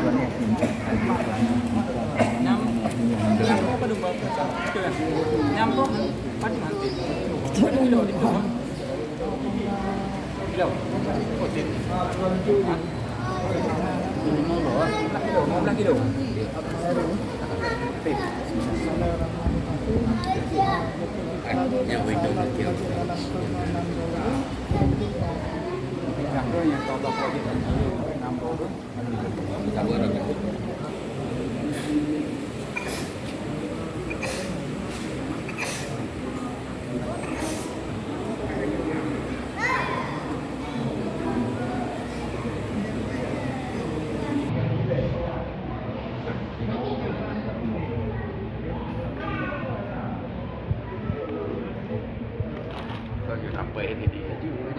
Nyam nyam apa dulu itu kan? Nyam tuh pasti nanti. Kilo di bawah. Kilo. Kotin. Kilo, 15 kilo. Yang window kecil. Yang top lagi 60. Sabar aja. Sampai ini dia juga